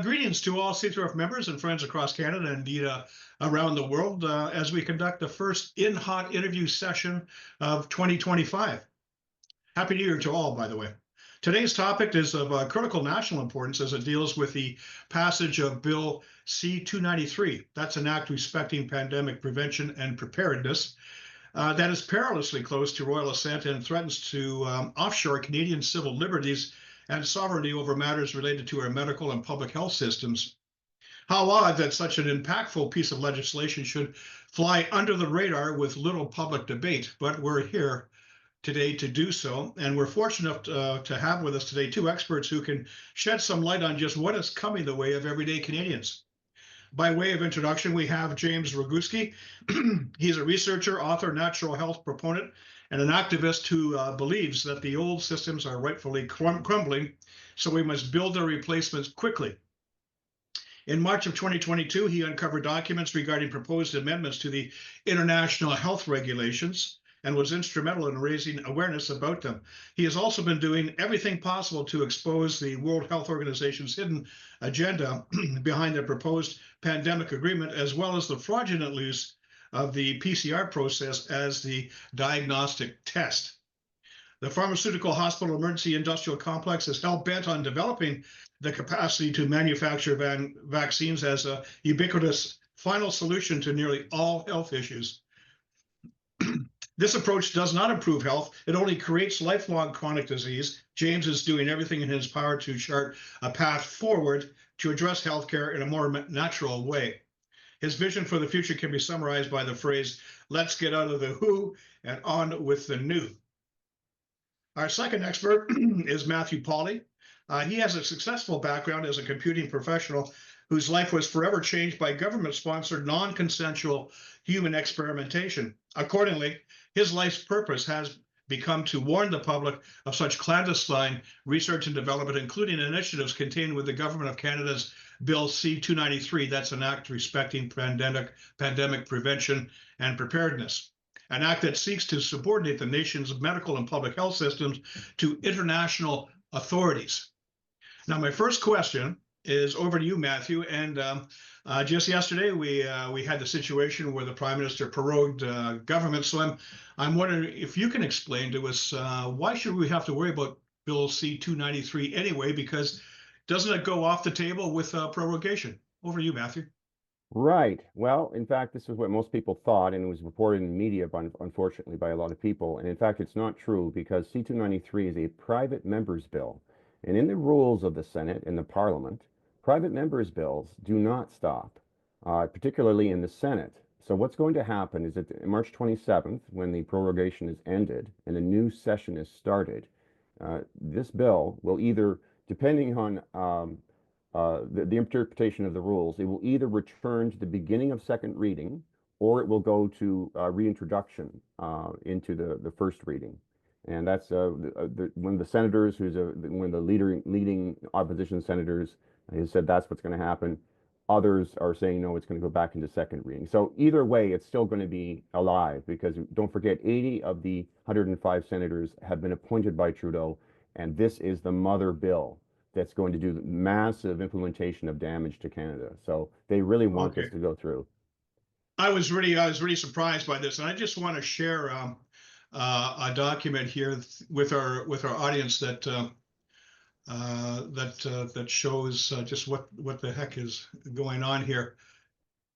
Greetings to all C3RF members and friends across Canada and indeed around the world as we conduct the first in-hot interview session of 2025. Happy New Year to all, by the way. Today's topic is of critical national importance as it deals with the passage of Bill C-293. That's an act respecting pandemic prevention and preparedness that is perilously close to royal assent and threatens to offshore Canadian civil liberties and sovereignty over matters related to our medical and public health systems. How odd that such an impactful piece of legislation should fly under the radar with little public debate, but we're here today to do so. And we're fortunate to have with us today two experts who can shed some light on just what is coming the way of everyday Canadians. By way of introduction, we have James Roguski. He's a researcher, author, natural health proponent, and an activist who believes that the old systems are rightfully crumbling, so we must build their replacements quickly. In March of 2022, he uncovered documents regarding proposed amendments to the international health regulations and was instrumental in raising awareness about them. He has also been doing everything possible to expose the World Health Organization's hidden agenda behind the proposed pandemic agreement, as well as the fraudulent use of the PCR process as the diagnostic test. The pharmaceutical hospital emergency industrial complex is hell-bent on developing the capacity to manufacture vaccines as a ubiquitous final solution to nearly all health issues. This approach does not improve health. It only creates lifelong chronic disease. James is doing everything in his power to chart a path forward to address healthcare in a more natural way. His vision for the future can be summarized by the phrase, "Let's get out of the who and on with the new." Our second expert is Matthew Pauly. He has a successful background as a computing professional whose life was forever changed by government-sponsored, non-consensual human experimentation. Accordingly, his life's purpose has become to warn the public of such clandestine research and development, including initiatives contained with the Government of Canada's Bill C-293. That's an act respecting pandemic prevention and preparedness, an act that seeks to subordinate the nation's medical and public health systems to international authorities. Now, my first question is over to you, Matthew. And just yesterday, we had the situation where the Prime Minister prorogued government. So I'm wondering if you can explain to us why should we have to worry about Bill C-293 anyway? Because doesn't it go off the table with prorogation? Over to you, Matthew. Right. Well, in fact, this is what most people thought, and it was reported in the media, unfortunately, by a lot of people. And in fact, it's not true because C-293 is a private member's bill. And in the rules of the Senate and the Parliament, private members' bills do not stop, particularly in the Senate. So what's going to happen is that March 27th, when the prorogation is ended and a new session is started, this bill will either, depending on the interpretation of the rules, it will either return to the beginning of second reading or it will go to reintroduction into the first reading. And that's when the senators, when the leading opposition senators has said that's what's going to happen. Others are saying, no, it's going to go back into second reading. So either way, it's still going to be alive because don't forget, 80 of the 105 senators have been appointed by Trudeau. And this is the mother bill that's going to do massive implementation of damage to Canada. So they really want this to go through. I was really surprised by this, and I just want to share a document here with our audience that shows just what the heck is going on here.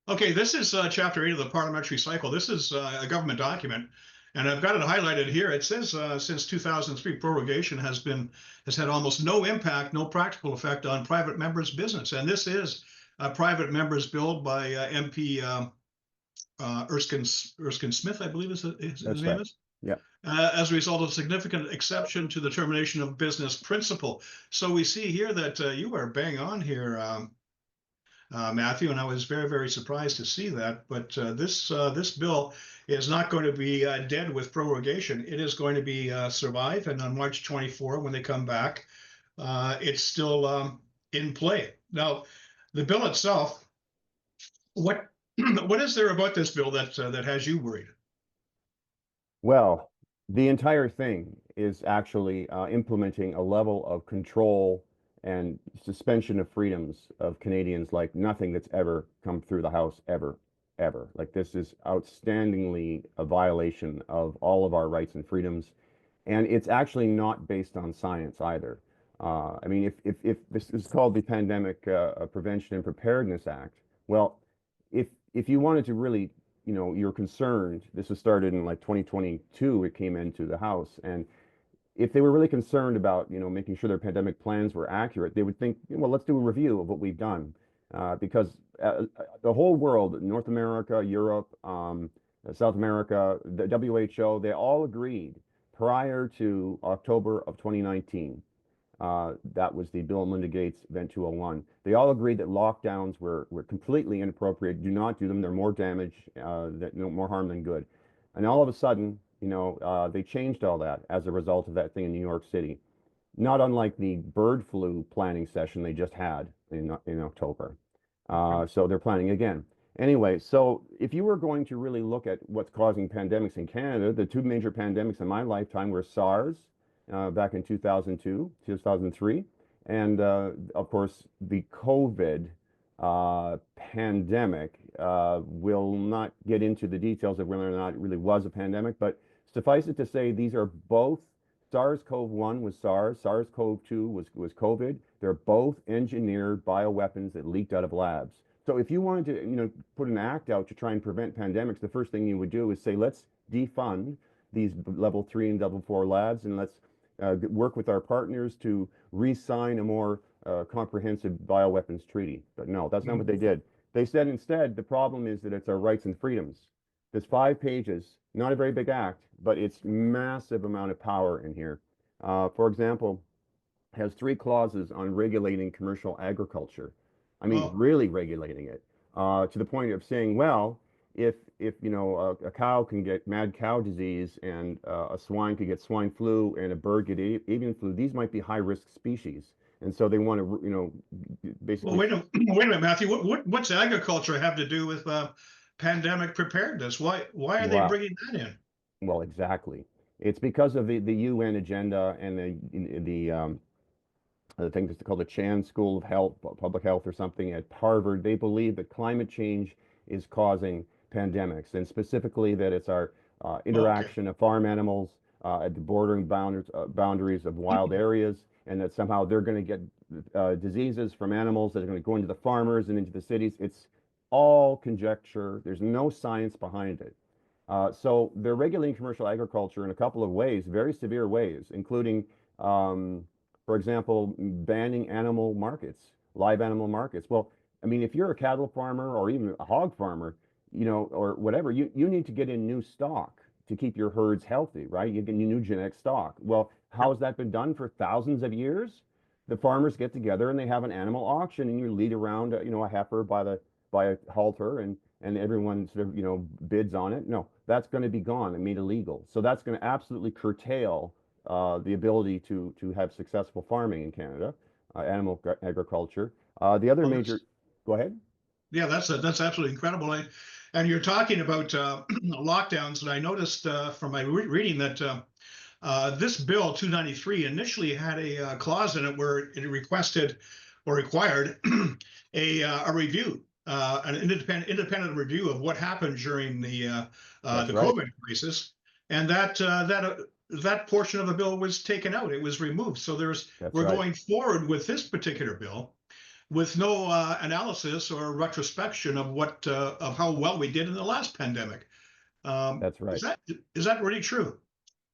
Okay, this is Chapter 8 of the Parliamentary Cycle. This is a government document, and I've got it highlighted here. It says since 2003, prorogation has had almost no impact, no practical effect on private members' business, and this is a private members' bill by MP Erskine Smith, I believe his name is. Yeah. As a result of significant exception to the termination of business principle. So we see here that you are bang on here, Matthew, and I was very, very surprised to see that. But this bill is not going to be dead with prorogation. It is going to be survive, and on March 24, when they come back, it's still in play. Now, the bill itself, what is there about this bill that has you worried? Well, the entire thing is actually implementing a level of control and suspension of freedoms of Canadians like nothing that's ever come through the House ever, ever. Like this is outstandingly a violation of all of our rights and freedoms. And it's actually not based on science either. I mean, if this is called the Pandemic Prevention and Preparedness Act, well, if you wanted to really, you're concerned, this was started in like 2022, it came into the House, and if they were really concerned about, making sure their pandemic plans were accurate, they would think, well, let's do a review of what we've done. Because the whole world, North America, Europe, South America, the WHO, they all agreed prior to October of 2019. That was the Bill and Melinda Gates Event 201. They all agreed that lockdowns were completely inappropriate. Do not do them. They're more damage, more harm than good. And all of a sudden, they changed all that as a result of that thing in New York City. Not unlike the bird flu planning session they just had in October. So they're planning again. Anyway, so if you were going to really look at what's causing pandemics in Canada, the two major pandemics in my lifetime were SARS back in 2002, 2003, and of course the COVID pandemic. Will not get into the details of whether or not it really was a pandemic, but suffice it to say these are both SARS-CoV-1 was SARS, SARS-CoV-2 was COVID. They're both engineered bioweapons that leaked out of labs. So if you wanted to, put an act out to try and prevent pandemics, the first thing you would do is say, let's defund these level 3 and level 4 labs, and let's work with our partners to re-sign a more comprehensive bioweapons treaty. But no, that's not what they did. They said instead, the problem is that it's our rights and freedoms. There's 5 pages, not a very big act, but it's massive amount of power in here. For example, has 3 clauses on regulating commercial agriculture. I mean, really regulating it to the point of saying, well, if a cow can get mad cow disease and a swine could get swine flu and a bird get avian flu, these might be high risk species. And so they want to, basically. Well, wait a minute, Matthew. What's agriculture have to do with pandemic preparedness? Why are they bringing that in? Well, exactly. It's because of the UN agenda and the thing that's called the Chan School of Health, Public Health or something at Harvard. They believe that climate change is causing pandemics, and specifically that it's our interaction of farm animals at the bordering boundaries of wild areas, and that somehow they're going to get diseases from animals that are going to go into the farmers and into the cities. It's all conjecture. There's no science behind it. So they're regulating commercial agriculture in a couple of ways, very severe ways, including, for example, banning animal markets, live animal markets. Well, I mean, if you're a cattle farmer or even a hog farmer, or whatever, you need to get in new stock to keep your herds healthy, right? You get new genetic stock. Well, how has that been done for thousands of years? The farmers get together and they have an animal auction, and you lead around, a heifer by a halter, and everyone sort of, bids on it. No, that's going to be gone and made illegal. So that's going to absolutely curtail the ability to have successful farming in Canada, animal agriculture. The other major, go ahead. Yeah, that's absolutely incredible. And you're talking about lockdowns, and I noticed from my reading that this bill 293 initially had a clause in it where it requested or required a review, an independent review of what happened during the COVID crisis, and that portion of the bill was taken out. It was removed. So we're going forward with this particular bill with no analysis or retrospection of how well we did in the last pandemic. That's right. Is that really true?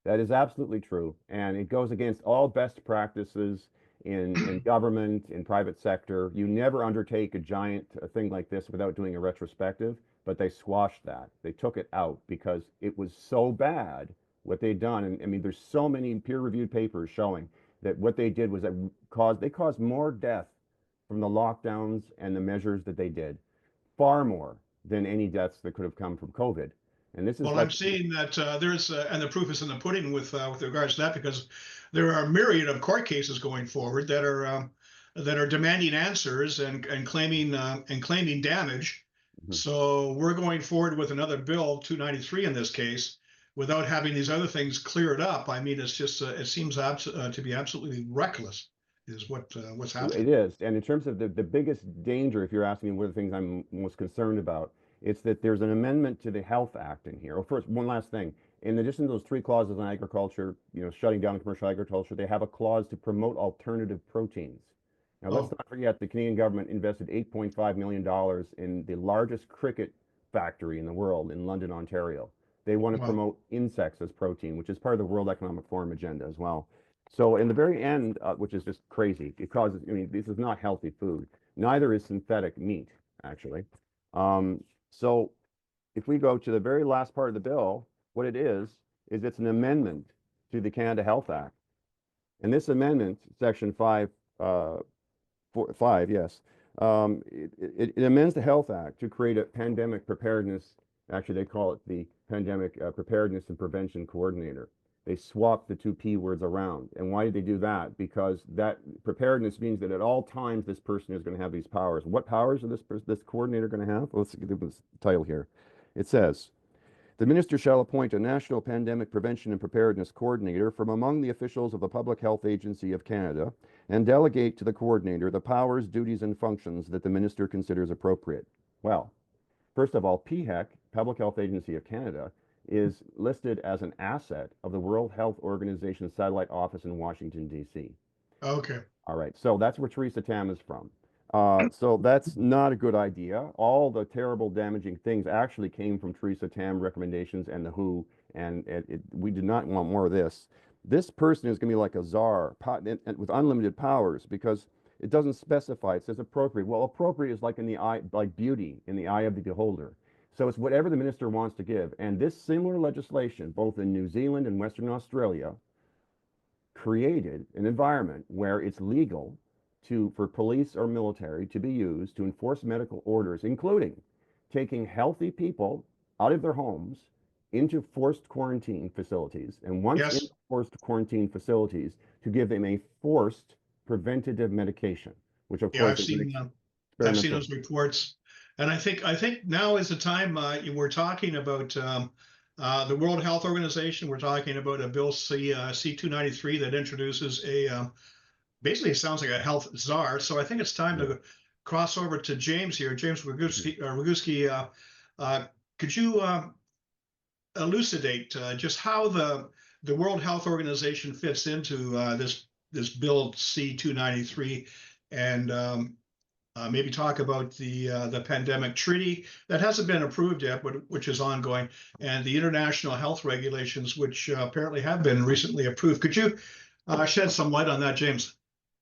That is absolutely true, and it goes against all best practices in government, in private sector. You never undertake a giant thing like this without doing a retrospective, but they squashed that. They took it out because it was so bad what they'd done. And I mean, there's so many peer-reviewed papers showing that what they did was they caused more death from the lockdowns and the measures that they did, far more than any deaths that could have come from COVID. And this is I'm seeing that there's and the proof is in the pudding with regards to that, because there are a myriad of court cases going forward that are demanding answers and claiming damage. Mm-hmm. So we're going forward with another bill 293 in this case without having these other things cleared up. I mean, it's just it seems to be absolutely reckless. is what's happening. It is. And in terms of the biggest danger, if you're asking me what are the things I'm most concerned about, it's that there's an amendment to the Health Act in here. Oh, first, one last thing. In addition to those three clauses on agriculture, shutting down commercial agriculture, they have a clause to promote alternative proteins. Now, let's Oh, not forget the Canadian government invested $8.5 million in the largest cricket factory in the world in London, Ontario. They want to wow. promote insects as protein, which is part of the World Economic Forum agenda as well. So in the very end, which is just crazy, it causes, I mean, this is not healthy food. Neither is synthetic meat, actually. So if we go to the very last part of the bill, what it is it's an amendment to the Canada Health Act. And this amendment, section 5, yes, it amends the Health Act to create a pandemic preparedness. Actually, they call it the Pandemic Preparedness and Prevention Coordinator. They swapped the two P words around. And why did they do that? Because that preparedness means that at all times this person is going to have these powers. What powers is this coordinator going to have? Well, let's give this title here. It says, the minister shall appoint a national pandemic prevention and preparedness coordinator from among the officials of the Public Health Agency of Canada and delegate to the coordinator the powers, duties, and functions that the minister considers appropriate. Well, first of all, PHEC, Public Health Agency of Canada, is listed as an asset of the World Health Organization satellite office in Washington, D.C. Okay. All right, so that's where Theresa Tam is from. So that's not a good idea. All the terrible, damaging things actually came from Theresa Tam recommendations and the WHO, and we did not want more of this. This person is going to be like a czar with unlimited powers because it doesn't specify. It says appropriate. Well, appropriate is like in the eye, like beauty in the eye of the beholder. So it's whatever the minister wants to give. And this similar legislation, both in New Zealand and Western Australia, created an environment where it's legal for police or military to be used to enforce medical orders, including taking healthy people out of their homes into forced quarantine facilities. And once in Yes. forced quarantine facilities, to give them a forced preventative medication, which of Yeah, course is an I've seen experimental. those reports, and I think now is the time we're talking about the World Health Organization. We're talking about a bill C293 that introduces basically it sounds like a health czar. So I think it's time Yeah. to cross over to James here. James Mhm. Ruguski, could you elucidate just how the World Health Organization fits into this bill C293, and maybe talk about the pandemic treaty that hasn't been approved yet, but which is ongoing, and the international health regulations, which apparently have been recently approved. Could you shed some light on that, James?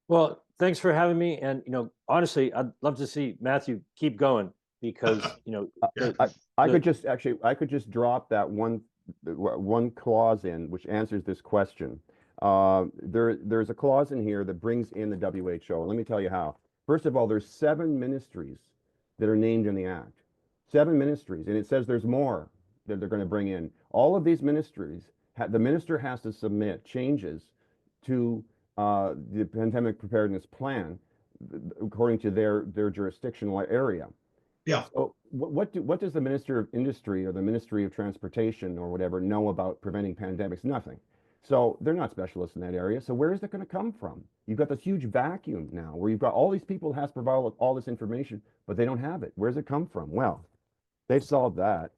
Well, thanks for having me. And honestly, I'd love to see Matthew keep going because Yeah. I the could just drop that one clause in which answers this question. There's a clause in here that brings in the WHO. Let me tell you how. First of all, there's 7 ministries that are named in the act. 7 ministries, and it says there's more that they're going to bring in. All of these ministries, the minister has to submit changes to the pandemic preparedness plan according to their jurisdictional area. Yeah. So what does the Minister of Industry or the Ministry of Transportation or whatever know about preventing pandemics? Nothing. So they're not specialists in that area. So where is it going to come from? You've got this huge vacuum now where you've got all these people who has to provide all this information, but they don't have it. Where does it come from? Well, they've solved that.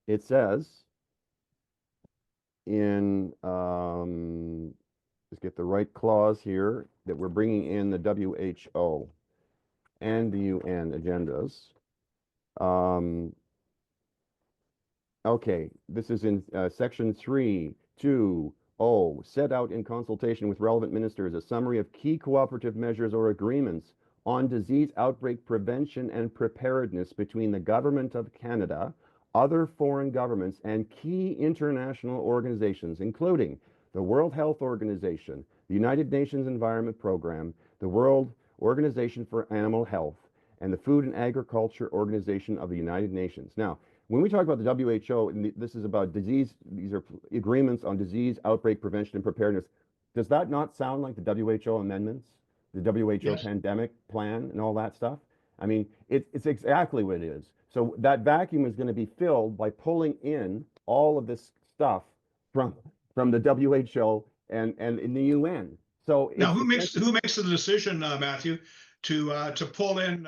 It says in let's get the right clause here that we're bringing in the WHO and the UN agendas. Okay, this is in section 3.2.0, set out in consultation with relevant ministers a summary of key cooperative measures or agreements on disease outbreak prevention and preparedness between the Government of Canada, other foreign governments, and key international organizations, including the World Health Organization, the United Nations Environment Program, the World Organization for Animal Health, and the Food and Agriculture Organization of the United Nations. Now, when we talk about the WHO, and this is about disease, these are agreements on disease, outbreak prevention, and preparedness. Does that not sound like the WHO amendments, the WHO Yes. pandemic plan, and all that stuff? I mean, it's exactly what it is. So that vacuum is going to be filled by pulling in all of this stuff from the WHO and in the UN. So Now, it's who makes the decision, Matthew, to pull in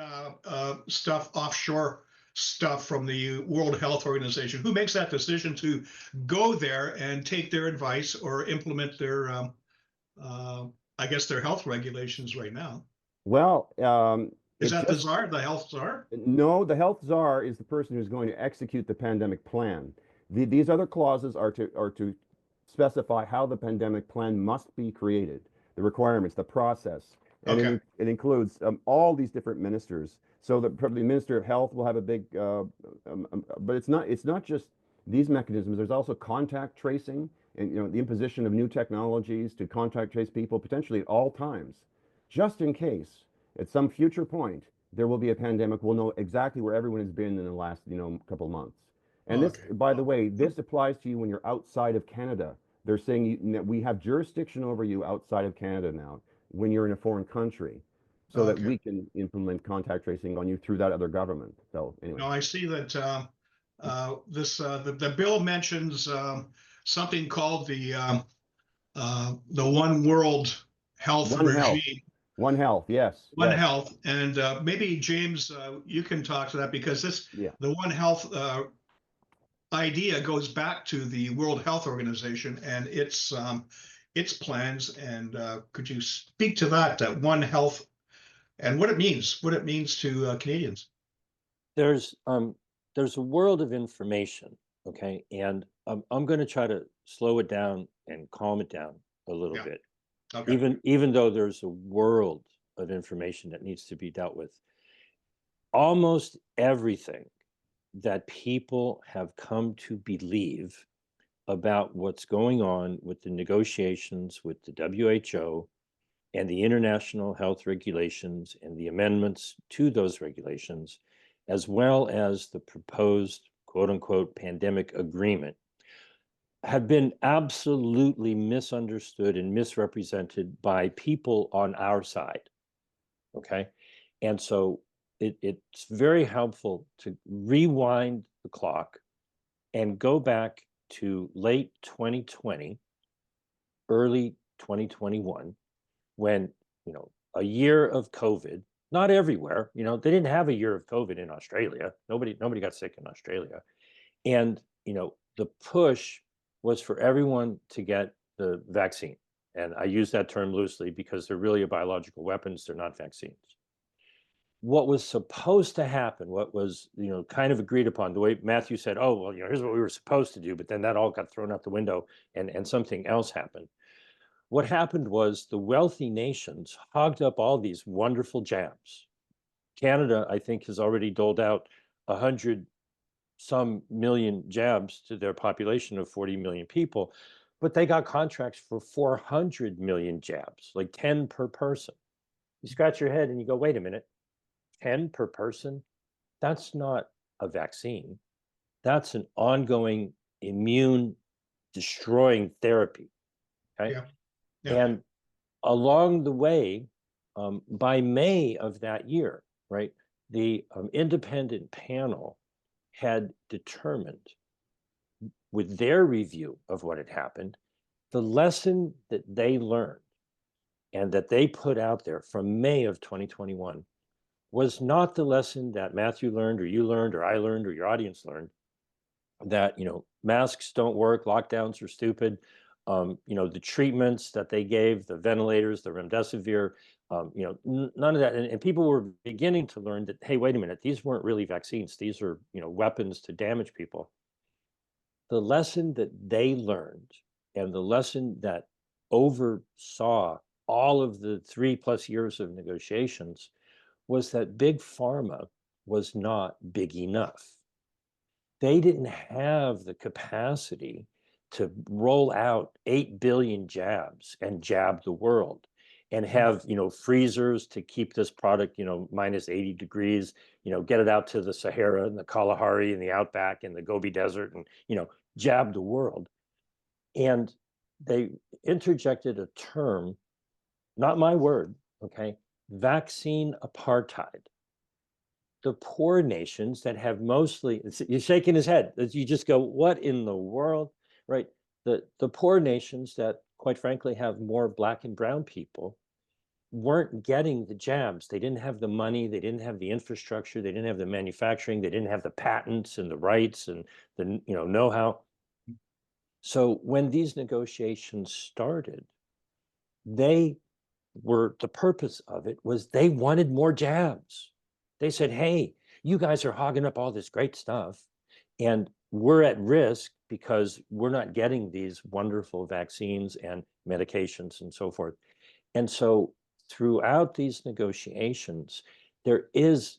stuff, offshore stuff from the World Health Organization? Who makes that decision to go there and take their advice or implement their, I guess, their health regulations right now? well, Is it that the just czar, the health czar? no, the health czar is the person who's going to execute the pandemic plan. These other clauses are to specify how the pandemic plan must be created, the requirements, the process, and Okay. it includes all these different ministers. So the Minister of Health will have a big, but it's not just these mechanisms. There's also contact tracing and the imposition of new technologies to contact trace people potentially at all times, just in case at some future point there will be a pandemic. We'll know exactly where everyone has been in the last couple of months. And this, Okay. by the way, this applies to you when you're outside of Canada. They're saying that we have jurisdiction over you outside of Canada now when you're in a foreign country, so that Okay. we can implement contact tracing on you through that other government. So anyway, Now I see that the bill mentions something called the One World Health One Health, regime. One Health, yes, One yes, Health, and maybe James, you can talk to that because yeah. the One Health idea goes back to the World Health Organization and its plans. And could you speak to that One Health and what it means to Canadians? There's a world of information, okay, and I'm going to try to slow it down and calm it down a little Yeah. bit. Okay. Even though there's a world of information that needs to be dealt with, almost everything that people have come to believe about what's going on with the negotiations with the WHO and the international health regulations and the amendments to those regulations, as well as the proposed quote unquote pandemic agreement, have been absolutely misunderstood and misrepresented by people on our side. Okay. And so it's very helpful to rewind the clock and go back to late 2020, early 2021, when, a year of COVID, not everywhere, they didn't have a year of COVID in Australia. Nobody got sick in Australia. And, the push was for everyone to get the vaccine. And I use that term loosely because they're really biological weapons. They're not vaccines. What was supposed to happen, what was, kind of agreed upon, the way Matthew said, oh, well, here's what we were supposed to do, but then that all got thrown out the window and something else happened. What happened was the wealthy nations hogged up all these wonderful jabs. Canada, I think, has already doled out 100 some million jabs to their population of 40 million people, but they got contracts for 400 million jabs, like 10 per person. You scratch your head and you go, wait a minute, 10 per person? That's not a vaccine. That's an ongoing immune destroying therapy. Okay. Yeah. Yeah. And along the way, by May of that year, right, the independent panel had determined, with their review of what had happened, the lesson that they learned and that they put out there from May of 2021 was not the lesson that Matthew learned, or you learned, or I learned, or your audience learned, that, masks don't work, lockdowns are stupid. The treatments that they gave, the ventilators, the remdesivir, none of that. And people were beginning to learn that, hey, wait a minute, these weren't really vaccines. These are, weapons to damage people. The lesson that they learned, and the lesson that oversaw all of the 3+ years of negotiations, was that big pharma was not big enough. They didn't have the capacity to roll out 8 billion jabs and jab the world and have, freezers to keep this product, minus 80 degrees, get it out to the Sahara and the Kalahari and the Outback and the Gobi Desert and, jab the world. And they interjected a term, not my word, okay, vaccine apartheid. The poor nations that have mostly, you're shaking his head, you just go, what in the world, right? The poor nations that quite frankly, have more Black and brown people weren't getting the jabs. They didn't have the money, they didn't have the infrastructure, they didn't have the manufacturing, they didn't have the patents and the rights and the know-how. So when these negotiations started, the purpose of it was they wanted more jabs. They said, hey, you guys are hogging up all this great stuff, and we're at risk because we're not getting these wonderful vaccines and medications and so forth. And so throughout these negotiations, there has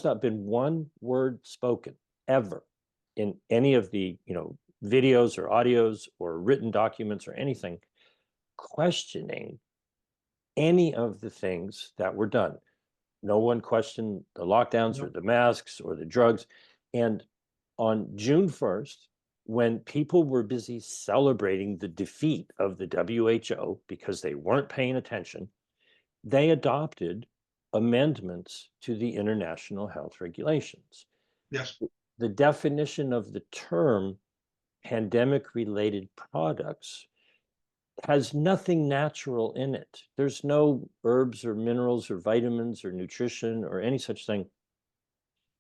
not been one word spoken ever in any of the videos or audios or written documents or anything questioning any of the things that were done. No one questioned the lockdowns or the masks or the drugs. And on June 1st, when people were busy celebrating the defeat of the WHO because they weren't paying attention, they adopted amendments to the international health regulations. Yes. The definition of the term pandemic-related products has nothing natural in it. There's no herbs or minerals or vitamins or nutrition or any such thing.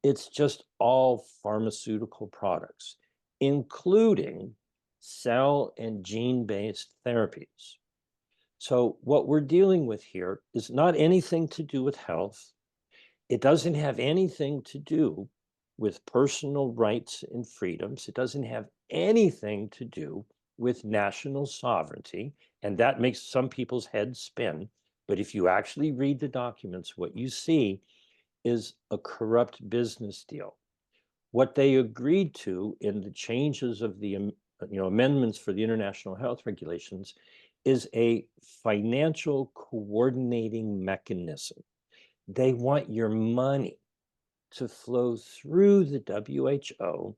It's just all pharmaceutical products, including cell and gene-based therapies. So what we're dealing with here is not anything to do with health. It doesn't have anything to do with personal rights and freedoms. It doesn't have anything to do with national sovereignty. And that makes some people's heads spin. But if you actually read the documents, what you see is a corrupt business deal. What they agreed to in the changes of the amendments for the international health regulations is a financial coordinating mechanism. They want your money to flow through the WHO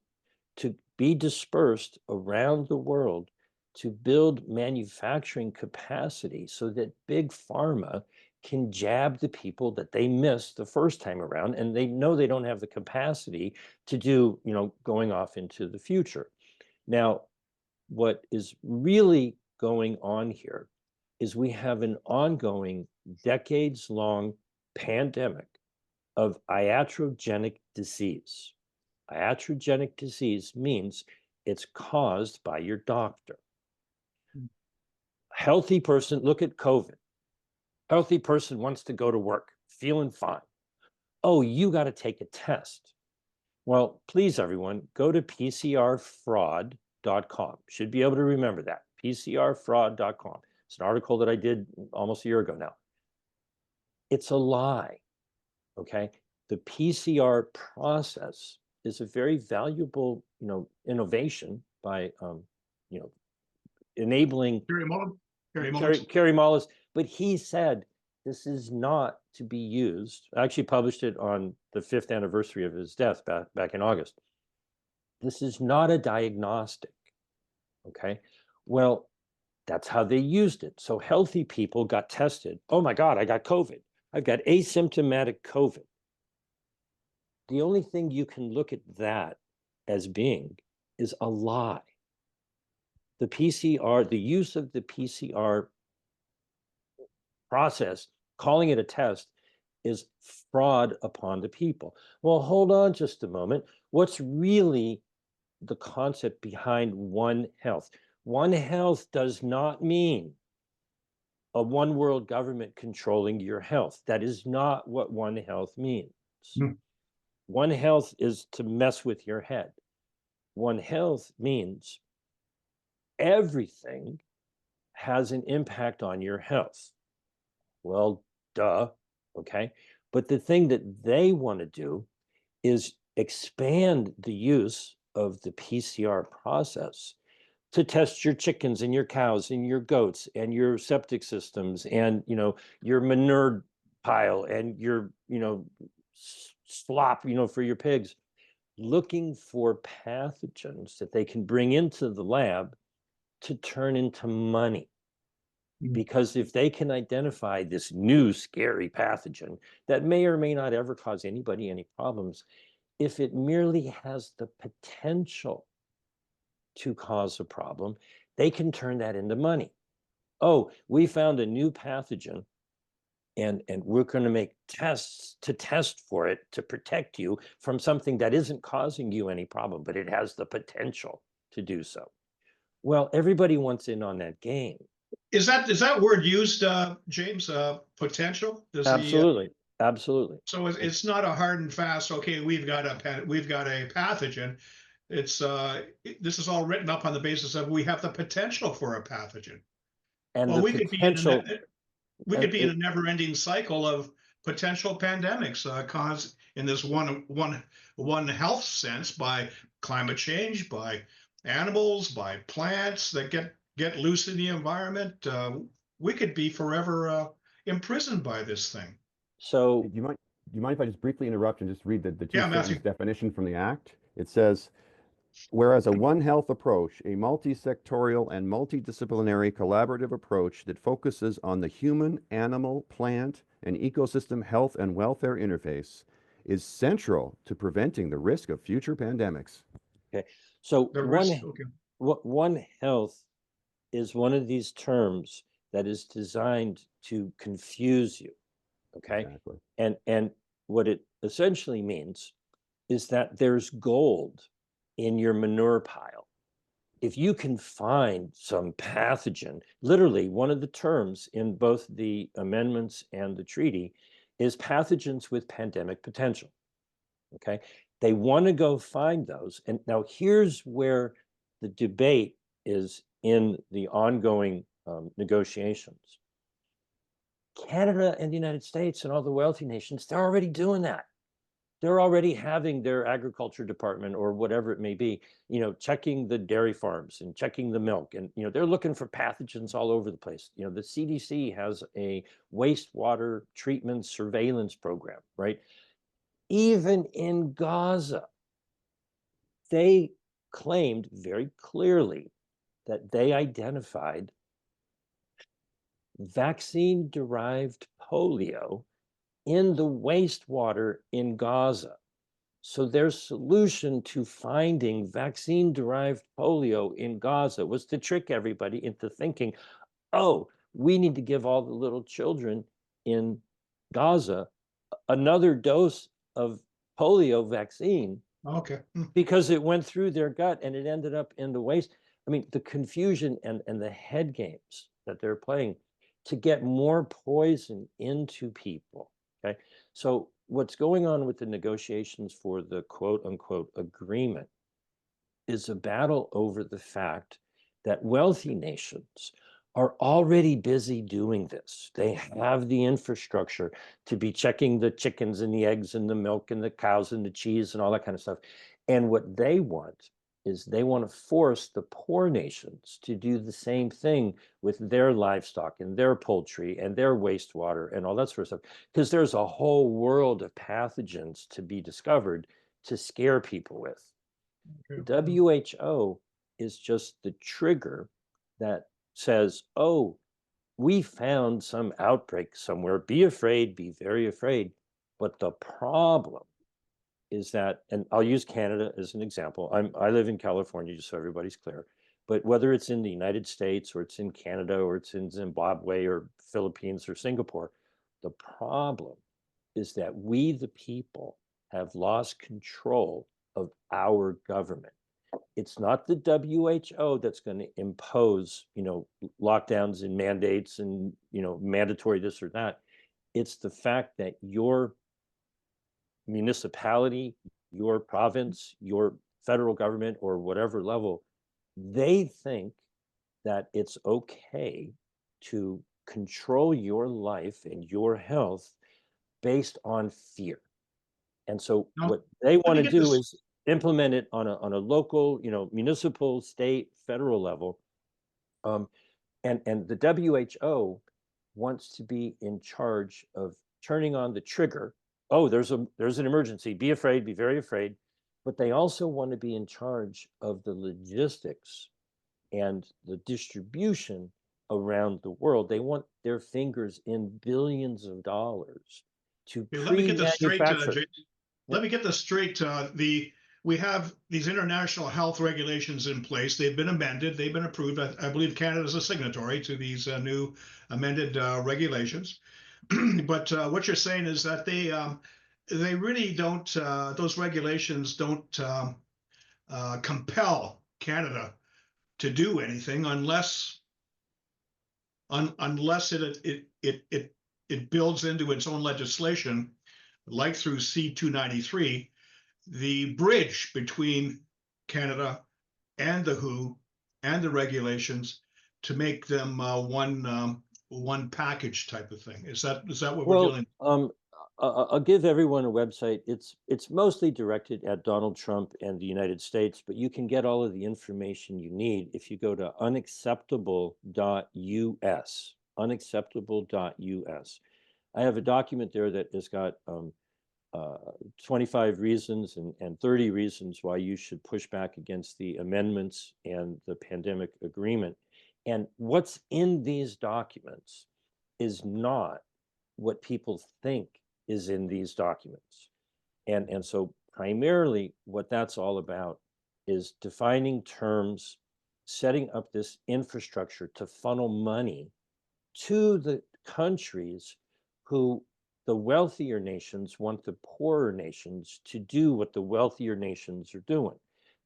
to be dispersed around the world to build manufacturing capacity so that big pharma can jab the people that they missed the first time around, and they know they don't have the capacity to do, going off into the future. Now, what is really going on here is we have an ongoing decades-long pandemic of iatrogenic disease. Iatrogenic disease means it's caused by your doctor. Healthy person, look at COVID. Healthy person wants to go to work, feeling fine. Oh, you got to take a test. Well, please, everyone, go to pcrfraud.com. Should be able to remember that, pcrfraud.com. It's an article that I did almost a year ago now. It's a lie, okay? The PCR process is a very valuable, innovation by, enabling Kerry Mullis, but he said this is not to be used. I actually published it on the 5th anniversary of his death back in August. This is not a diagnostic, okay? Well, that's how they used it. So healthy people got tested. Oh my God, I got COVID. I've got asymptomatic COVID. The only thing you can look at that as being is a lie. The PCR, the use of the PCR process, calling it a test, is fraud upon the people. Well, hold on just a moment. What's really the concept behind One Health? One Health does not mean a one world government controlling your health. That is not what One Health means. One Health is to mess with your head. One Health means everything has an impact on your health. Well, duh, okay? But the thing that they want to do is expand the use of the PCR process to test your chickens and your cows and your goats and your septic systems and, your manure pile and your, slop, for your pigs, looking for pathogens that they can bring into the lab to turn into money. Because if they can identify this new scary pathogen that may or may not ever cause anybody any problems, if it merely has the potential to cause a problem, they can turn that into money. oh, we found a new pathogen and we're going to make tests to test for it to protect you from something that isn't causing you any problem, but it has the potential to do so. Well, everybody wants in on that game. Is that word used, James? Potential? Does Absolutely. Absolutely. So it's not a hard and fast. Okay, we've got a pathogen. It's this is all written up on the basis of we have the potential for a pathogen. And Well, the we could be in potential, a never-ending cycle of potential pandemics caused in this one health sense by climate change, by animals, by plants that get loose in the environment. We could be forever imprisoned by this thing. so Do you mind if I just briefly interrupt and just read the Yeah, two-sentence Matthew. definition from the Act? It says, whereas a One Health approach, a multi-sectorial and multidisciplinary collaborative approach that focuses on the human, animal, plant, and ecosystem health and welfare interface is central to preventing the risk of future pandemics. okay, so The risk, okay. One Health is one of these terms that is designed to confuse you. Okay. Exactly. And what it essentially means is that there's gold in your manure pile. If you can find some pathogen, literally one of the terms in both the amendments and the treaty is pathogens with pandemic potential. Okay. They want to go find those. And now here's where the debate is in the ongoing negotiations. Canada and the United States and all the wealthy nations, they're already doing that. They're already having their agriculture department or whatever it may be, checking the dairy farms and checking the milk. And, they're looking for pathogens all over the place. The CDC has a wastewater treatment surveillance program, right? Even in Gaza, they claimed very clearly that they identified vaccine-derived polio in the wastewater in Gaza. So their solution to finding vaccine-derived polio in Gaza was to trick everybody into thinking, oh, we need to give all the little children in Gaza another dose of polio vaccine. Okay. Because it went through their gut and it ended up in the waste. I mean, the confusion and the head games that they're playing to get more poison into people. Okay. So what's going on with the negotiations for the quote unquote agreement is a battle over the fact that wealthy nations are already busy doing this. They have the infrastructure to be checking the chickens and the eggs and the milk and the cows and the cheese and all that kind of stuff. And what they want is they want to force the poor nations to do the same thing with their livestock and their poultry and their wastewater and all that sort of stuff. Because there's a whole world of pathogens to be discovered to scare people with. The WHO is just the trigger that says, oh, we found some outbreak somewhere. Be afraid, be very afraid. But the problem is that, and I'll use Canada as an example. I live in California, just so everybody's clear. But whether it's in the United States or it's in Canada or it's in Zimbabwe or Philippines or Singapore, the problem is that we, the people, have lost control of our government. It's not the WHO that's going to impose, lockdowns and mandates and, mandatory this or that. It's the fact that your municipality, your province, your federal government, or whatever level, they think that it's okay to control your life and your health based on fear. And so Now, what they let want me to get do this. is implement it on a local, municipal, state, federal level. And the WHO wants to be in charge of turning on the trigger. Oh, there's an emergency. Be afraid, be very afraid. But they also want to be in charge of the logistics and the distribution around the world. They want their fingers in billions of dollars to Okay, let me get this straight. pre-manufacture. Let me get this straight. we have these international health regulations in place. They've been amended. They've been approved. I believe Canada is a signatory to these new amended regulations. But what you're saying is that they really don't. Those regulations don't compel Canada to do anything unless it builds into its own legislation, like through C293, the bridge between Canada and the WHO and the regulations to make them one package type of thing. Is that what we're dealing with? I'll give everyone a website. It's mostly directed at Donald Trump and the United States, but you can get all of the information you need if you go to unacceptable.us. Unacceptable.us. I have a document there that has got 25 reasons and 30 reasons why you should push back against the amendments and the pandemic agreement. And what's in these documents is not what people think is in these documents. And so primarily what that's all about is defining terms, setting up this infrastructure to funnel money to the countries who the wealthier nations want the poorer nations to do what the wealthier nations are doing.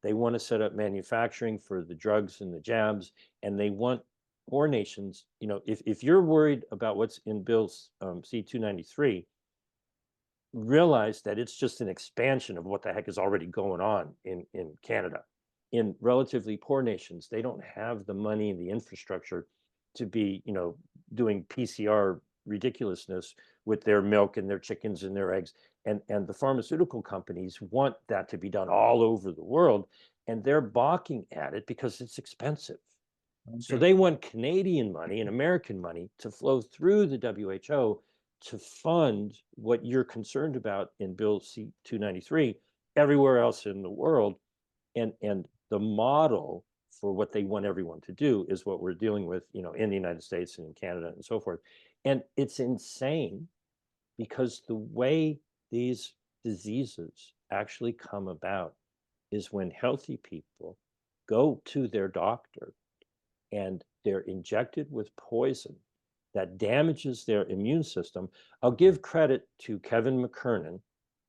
They want to set up manufacturing for the drugs and the jabs, and they want poor nations, if you're worried about what's in Bill C293, realize that it's just an expansion of what the heck is already going on in Canada. In relatively poor nations, they don't have the money and the infrastructure to be, doing PCR ridiculousness with their milk and their chickens and their eggs. And the pharmaceutical companies want that to be done all over the world, and they're balking at it because it's expensive. Okay. So they want Canadian money and American money to flow through the WHO to fund what you're concerned about in Bill C293 everywhere else in the world. And the model for what they want everyone to do is what we're dealing with, in the United States and in Canada and so forth. And it's insane because the way these diseases actually come about is when healthy people go to their doctor and they're injected with poison that damages their immune system. I'll give credit to Kevin McKernan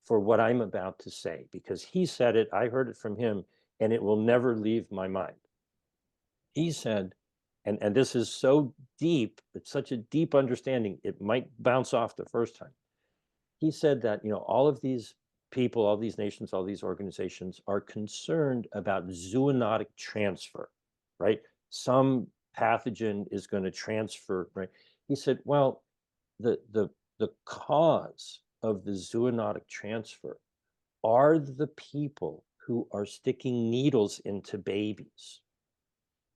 for what I'm about to say, because he said it, I heard it from him, and it will never leave my mind. He said, and this is so deep, it's such a deep understanding, it might bounce off the first time. He said that, all of these people, all these nations, all these organizations are concerned about zoonotic transfer, right? Some pathogen is going to transfer, right? He said, well, the cause of the zoonotic transfer are the people who are sticking needles into babies.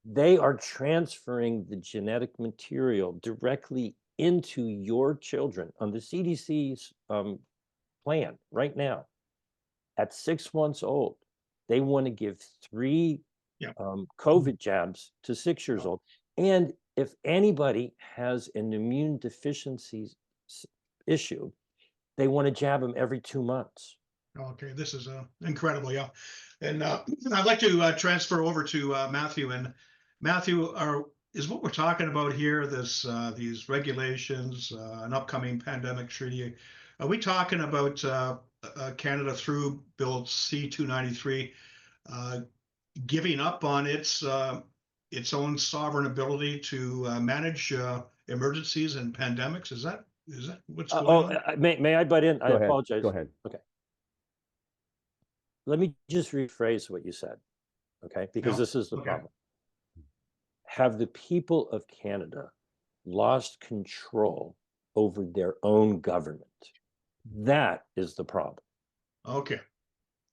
They are transferring the genetic material directly into your children. On the CDC's plan right now, at 6 months old, they want to give 3 COVID jabs to 6 years old. And if anybody has an immune deficiency issue, they want to jab them every 2 months. Okay, this is incredible, yeah. And I'd like to transfer over to Matthew. And Matthew, is what we're talking about here, these regulations, an upcoming pandemic treaty, are we talking about Canada through Bill C293 giving up on its own sovereign ability to manage emergencies and pandemics? Is that what's going on? May I butt in? I apologize. Go ahead. Okay. Let me just rephrase what you said, okay? Because this is the problem. Have the people of Canada lost control over their own government? That is the problem. Okay.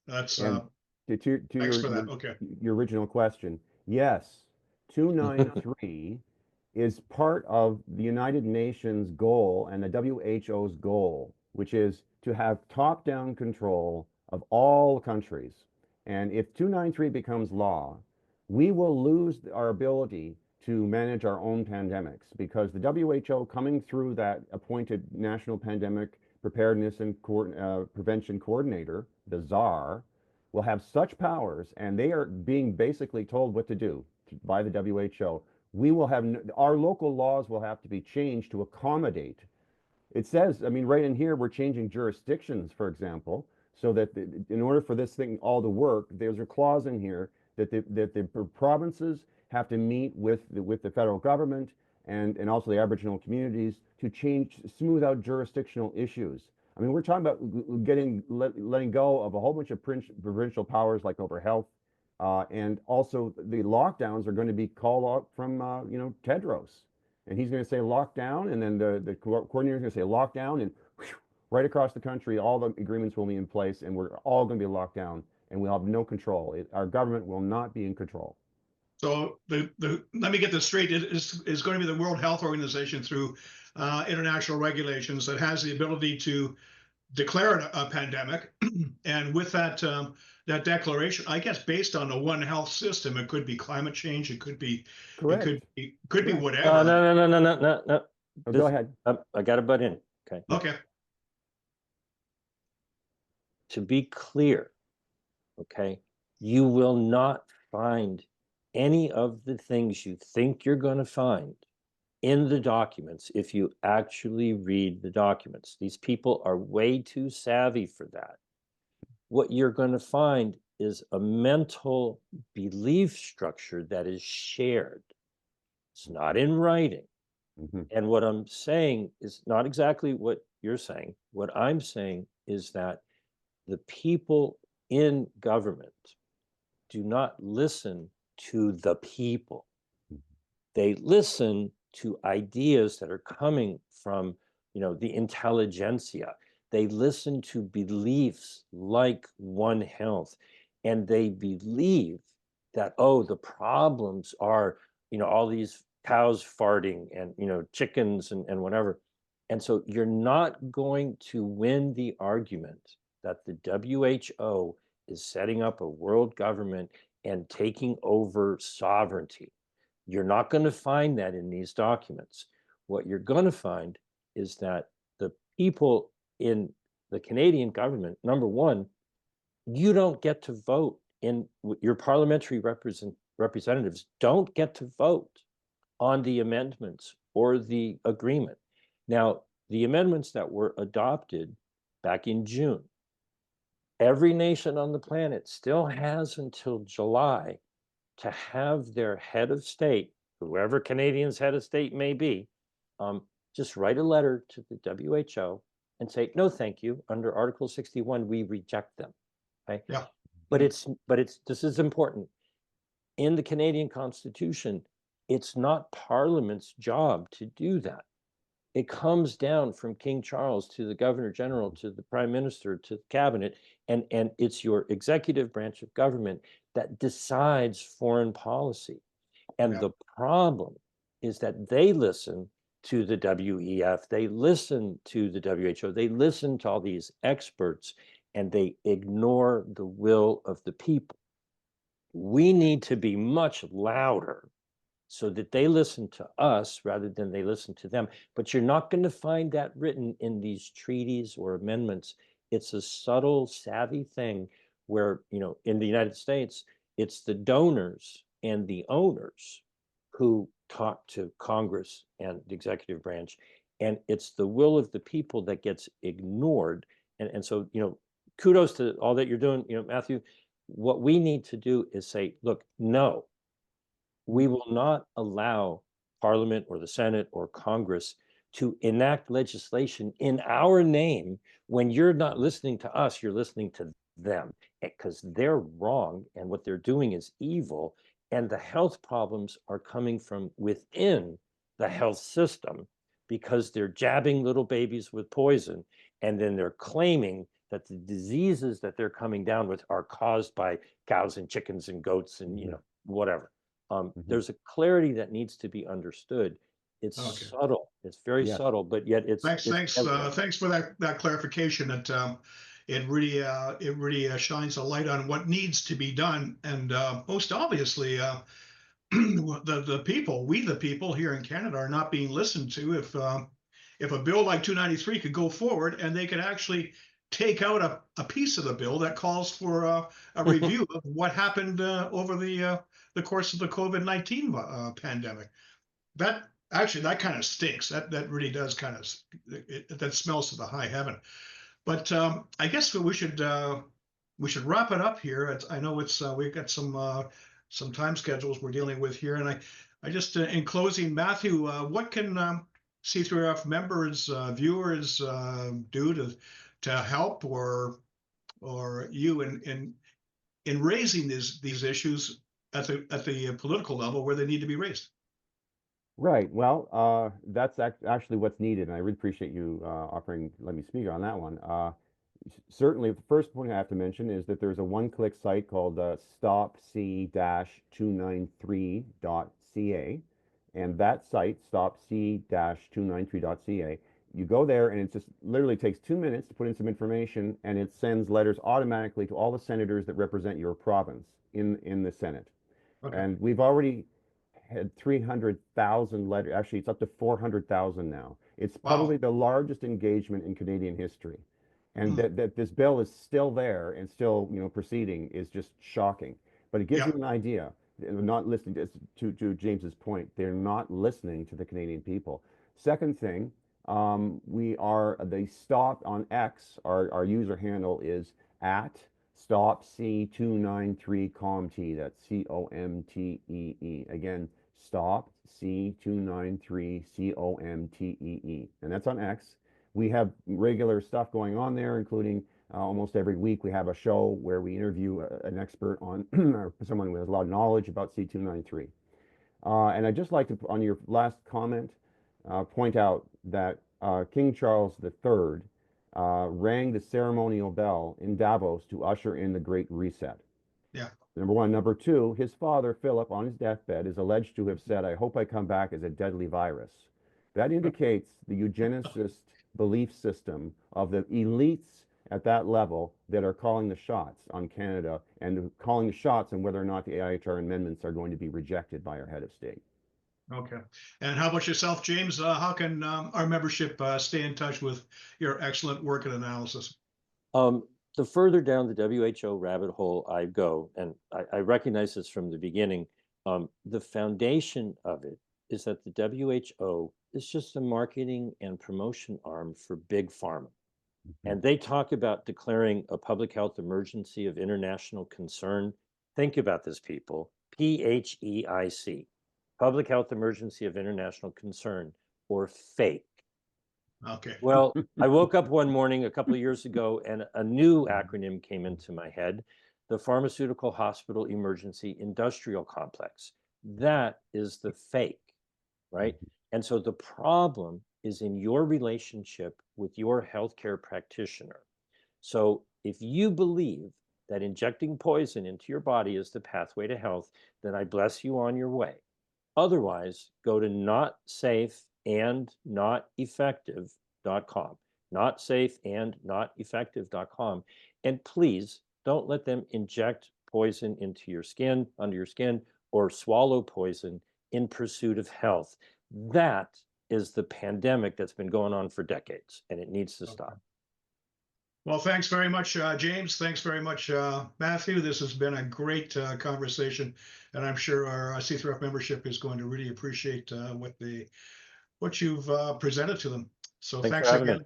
That's thanks for that. Okay. Your original question. Yes, 293 is part of the United Nations goal and the WHO's goal, which is to have top-down control of all countries. And if 293 becomes law, we will lose our ability to manage our own pandemics, because the WHO, coming through that appointed National Pandemic Preparedness and Prevention Coordinator, the czar, will have such powers, and they are being basically told what to do by the WHO. We will have our local laws will have to be changed to accommodate. It says, I mean, right in here, we're changing jurisdictions, for example, so that in order for this thing all to work, there's a clause in here that the provinces have to meet with the federal government and also the Aboriginal communities to smooth out jurisdictional issues. I mean, we're talking about letting go of a whole bunch of provincial powers like over health, and also the lockdowns are going to be called out from Tedros, and he's going to say lockdown, and then the coordinator is going to say lockdown, and whew, right across the country, all the agreements will be in place, and we're all going to be locked down, and we'll have no control. Our government will not be in control. So let me get this straight. It is going to be the World Health Organization through international regulations that has the ability to declare a pandemic, and with that that declaration, I guess based on the One Health system, it could be climate change, it could be Correct. whatever. No. Oh, go ahead. I got to butt in. Okay. Okay. To be clear, okay, you will not find any of the things you think you're going to find in the documents if you actually read the documents. These people are way too savvy for that. What you're going to find is a mental belief structure that is shared. It's not in writing. Mm-hmm. And what I'm saying is not exactly what you're saying. What I'm saying is that the people in government do not listen to the people. They listen to ideas that are coming from, the intelligentsia. They listen to beliefs like One Health, and they believe that, oh, the problems are, all these cows farting and, chickens and whatever. And so you're not going to win the argument that the WHO is setting up a world government and taking over sovereignty. You're not going to find that in these documents. What you're going to find is that the people in the Canadian government, number one, you don't get to vote in your parliamentary representatives don't get to vote on the amendments or the agreement. Now, the amendments that were adopted back in June, every nation on the planet still has until July to have their head of state, whoever Canadians' head of state may be, just write a letter to the WHO and say, no, thank you. Under Article 61, we reject them. Okay. Yeah. But this is important. In the Canadian Constitution, it's not Parliament's job to do that. It comes down from King Charles to the Governor General, to the Prime Minister, to the Cabinet, and it's your executive branch of government that decides foreign policy. And the problem is that they listen to the WEF, they listen to the WHO, they listen to all these experts, and they ignore the will of the people. We need to be much louder so that they listen to us rather than they listen to them. But you're not going to find that written in these treaties or amendments. It's a subtle, savvy thing where, in the United States, it's the donors and the owners who talk to Congress and the executive branch. And it's the will of the people that gets ignored. And so, kudos to all that you're doing, Matthew. What we need to do is say, look, no, we will not allow Parliament or the Senate or Congress to enact legislation in our name when you're not listening to us, you're listening to them, because they're wrong and what they're doing is evil. And the health problems are coming from within the health system because they're jabbing little babies with poison. And then they're claiming that the diseases that they're coming down with are caused by cows and chickens and goats and, whatever. There's a clarity that needs to be understood. It's subtle. It's very subtle, but yet it's Thanks for that clarification. It really shines a light on what needs to be done, and most obviously, the people, we the people here in Canada, are not being listened to. If a bill like 293 could go forward and they could actually take out a piece of the bill that calls for a review of what happened over the course of the COVID-19 pandemic. That actually, that kind of stinks. That really does kind of, that smells to the high heaven. But I guess we should wrap it up here. I know we've got some time schedules we're dealing with here, and I just in closing, Matthew, what can C3RF members, viewers do to help or you in raising these issues at the political level where they need to be raised? Right. Well, that's actually what's needed, and I really appreciate you let me speak on that one. Certainly, the first point I have to mention is that there's a one-click site called stopc-293.ca, and that site, stopc-293.ca, you go there, and it just literally takes 2 minutes to put in some information, and it sends letters automatically to all the senators that represent your province in the Senate. Okay. And we've already had 300,000 letters. Actually, it's up to 400,000 now. It's probably the largest engagement in Canadian history. And that this bill is still there and still, proceeding is just shocking. But it gives you an idea. They're not listening to James's point. They're not listening to the Canadian people. Second thing, they stop on X. Our user handle is at stop C293COMTEE. That's COMTEE. Again, stop C293 COMTEE. And that's on X. We have regular stuff going on there, including almost every week we have a show where we interview an expert on or someone with a lot of knowledge about C293. And I'd just like to, on your last comment, point out that King Charles III rang the ceremonial bell in Davos to usher in the Great Reset. Yeah. Number one. Number two, his father, Philip, on his deathbed, is alleged to have said, "I hope I come back as a deadly virus." That indicates the eugenicist belief system of the elites at that level that are calling the shots on Canada and calling the shots on whether or not the AIHR amendments are going to be rejected by our head of state. Okay. And how about yourself, James? How can our membership stay in touch with your excellent work and analysis? The further down the WHO rabbit hole I go, and I recognize this from the beginning, the foundation of it is that the WHO is just a marketing and promotion arm for big pharma. And they talk about declaring a public health emergency of international concern. Think about this, people. PHEIC, public health emergency of international concern, or fake. Okay. Well, I woke up one morning a couple of years ago and a new acronym came into my head, the Pharmaceutical Hospital Emergency Industrial Complex. That is the fake, right? And so the problem is in your relationship with your healthcare practitioner. So if you believe that injecting poison into your body is the pathway to health, then I bless you on your way. Otherwise, go to notsafeandnoteffective.com, notsafeandnoteffective.com, and please don't let them inject poison into your skin, under your skin, or swallow poison in pursuit of health. That is the pandemic that's been going on for decades, and it needs to stop. Well, thanks very much, James. Thanks very much, Matthew. This has been a great conversation, and I'm sure our C3RF membership is going to really appreciate what you've presented to them. So thanks again.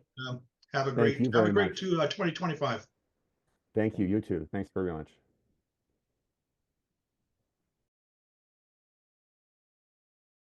Have a great 2025. Thank you. You too. Thanks very much.